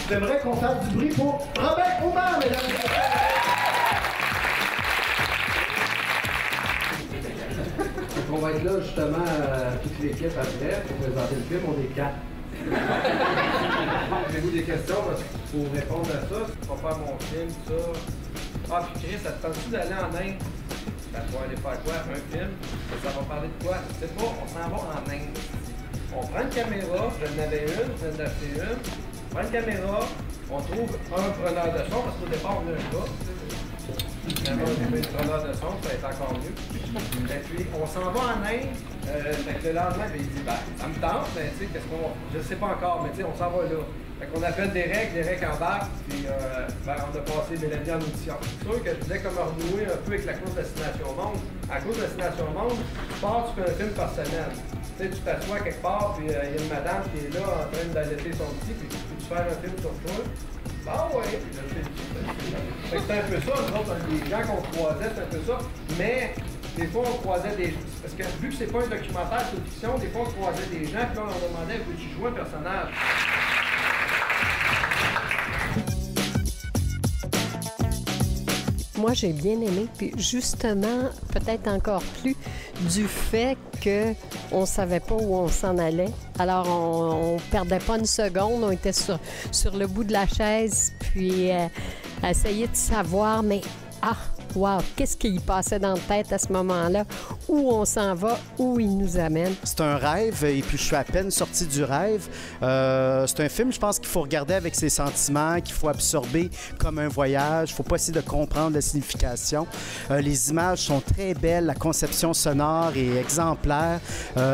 J'aimerais qu'on fasse du bruit pour Robin Aubin, mesdames et messieurs. On va être là justement toute l'équipe après pour présenter le film. On est 4. Avez-vous des questions pour répondre à ça? Pour faire mon film, ça. Ah, puis Chris, ça te tente-tu d'aller en Inde? Ça va aller faire quoi? Un film? Ça va parler de quoi? Je sais pas, on s'en va en Inde. On prend une caméra, je n'en avais une, je viens d'acheter une. On prend une caméra, on trouve un preneur de son, parce qu'au départ, on a un gars. Finalement, on trouve un preneur de son, ça va être encore mieux. Et puis, on s'en va en Inde. Fait que le lendemain, ben, il dit, ben, ça me tente, mais tu sais, qu'est-ce qu'on. Je sais pas encore, mais tu sais, on s'en va là. Fait qu'on appelle Derek embarque, puis ben, on a passé Mélanie en audition. C'est sûr que je voulais comme renouer un peu avec la course Destination Monde. À cause de Destination Monde, tu pars, tu fais un film par semaine. Tu sais, tu t'assois quelque part, puis il y a une madame qui est là en train d'allaiter son petit, puis tu fais un film sur toi. Ah ouais! Fait que c'est un peu ça, nous autres, les gens qu'on croisait, c'est un peu ça. Mais des fois, on croisait des... Parce que vu que c'est pas un documentaire, c'est une fiction, des fois, on croisait des gens, puis là, on demandait, veux-tu jouer un personnage? Moi, j'ai bien aimé, puis justement, peut-être encore plus, du fait qu'on ne savait pas où on s'en allait. Alors, on perdait pas une seconde, on était sur le bout de la chaise, puis essayer de savoir, mais wow, qu'est-ce qui y passait dans la tête à ce moment-là? Où on s'en va, où il nous amène? C'est un rêve et puis je suis à peine sorti du rêve. C'est un film, je pense qu'il faut regarder avec ses sentiments, qu'il faut absorber comme un voyage. Il ne faut pas essayer de comprendre la signification. Les images sont très belles, la conception sonore est exemplaire.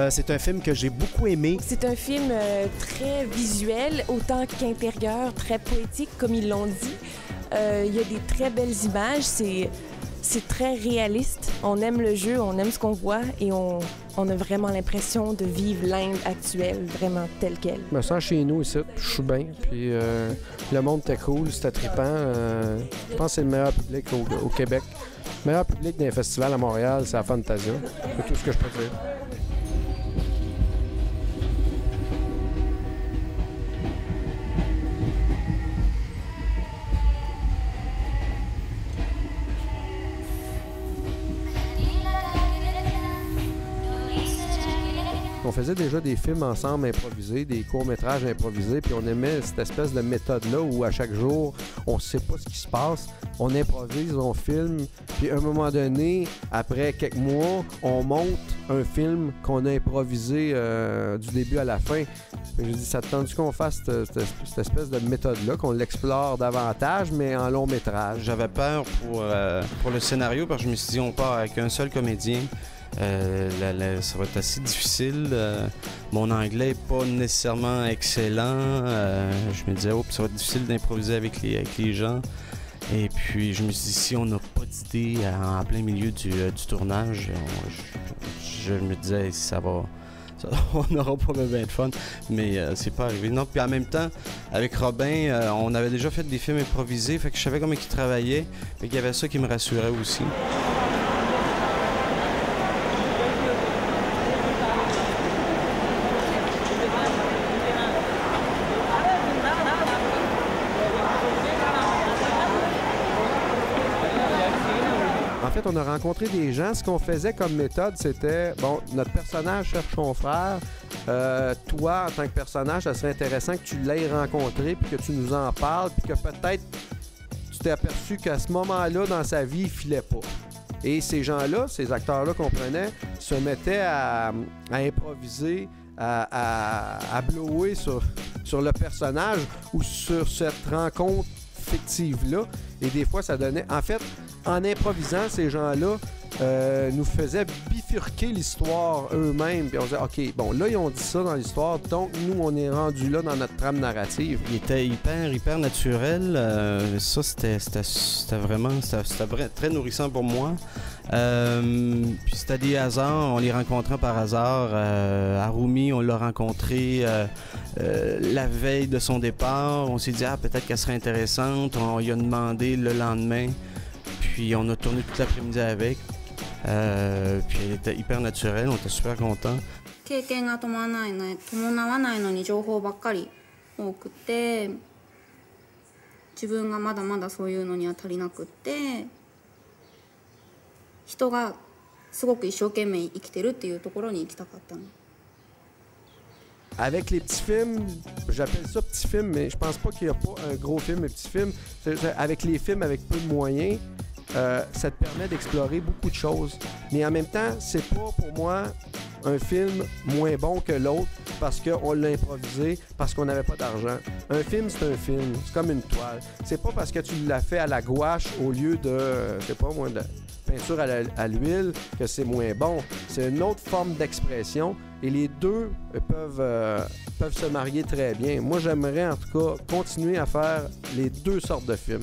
C'est un film que j'ai beaucoup aimé. C'est un film très visuel, autant qu'intérieur, très poétique, comme ils l'ont dit. Il y a des très belles images, c'est très réaliste. On aime le jeu, on aime ce qu'on voit et on a vraiment l'impression de vivre l'Inde actuelle, vraiment telle qu'elle. Je me sens chez nous ici, je suis bien, puis le monde était cool, c'était trippant. Je pense que c'est le meilleur public au Québec. Le meilleur public d'un festival à Montréal, c'est la Fantasia. C'est tout ce que je peux dire. On faisait déjà des films ensemble improvisés, des courts-métrages improvisés, puis on aimait cette espèce de méthode-là où à chaque jour, on ne sait pas ce qui se passe, on improvise, on filme, puis à un moment donné, après quelques mois, on monte un film qu'on a improvisé du début à la fin. Je dis, ça te tente qu'on fasse cette espèce de méthode-là, qu'on l'explore davantage, mais en long métrage? J'avais peur pour le scénario parce que je me suis dit, on part avec un seul comédien. Ça va être assez difficile. Mon anglais n'est pas nécessairement excellent. Je me disais, ça va être difficile d'improviser avec les gens. Et puis, je me suis dit, si on n'a pas d'idée en plein milieu du tournage, je me disais, on n'aura pas bien de fun, mais c'est pas arrivé. Non, puis en même temps, avec Robin, on avait déjà fait des films improvisés, fait que je savais comment il travaillait, fait qu'il y avait ça qui me rassurait aussi. En fait, on a rencontré des gens. Ce qu'on faisait comme méthode, c'était, notre personnage cherche son frère. Toi, en tant que personnage, ça serait intéressant que tu l'aies rencontré, puis que tu nous en parles, puis que peut-être tu t'es aperçu qu'à ce moment-là, dans sa vie, il filait pas. Et ces gens-là, ces acteurs-là qu'on prenait, se mettaient à improviser, à blower sur le personnage ou sur cette rencontre fictive-là. Et des fois, ça donnait... En fait, en improvisant, ces gens-là nous faisaient bifurquer l'histoire eux-mêmes. Puis on disait, OK, là, ils ont dit ça dans l'histoire, donc nous, on est rendu là dans notre trame narrative. Il était hyper naturel. Ça, c'était vraiment très nourrissant pour moi. Puis c'était des hasards, on les rencontrait par hasard. Harumi, on l'a rencontré la veille de son départ. On s'est dit, peut-être qu'elle serait intéressante. On lui a demandé le lendemain. Puis on a tourné toute l'après-midi avec. Puis elle était hyper naturelle, on était super contents. 経験が伴わないのに情報ばっかり多くて自分がまだまだそういうのには足りなくって、人がすごく一生懸命生きてるっていうところに行きたかったの。Avec les petits films, j'appelle ça petits films, mais je pense pas qu'il y a pas un gros film et petit film. Avec les films avec peu de moyens, ça te permet d'explorer beaucoup de choses. Mais en même temps, c'est pas pour moi un film moins bon que l'autre parce qu'on l'a improvisé, parce qu'on n'avait pas d'argent. Un film, c'est un film. C'est comme une toile. C'est pas parce que tu l'as fait à la gouache au lieu de, je sais pas moi, de peinture à l'huile que c'est moins bon. C'est une autre forme d'expression et les deux peuvent se marier très bien. Moi, j'aimerais en tout cas continuer à faire les deux sortes de films.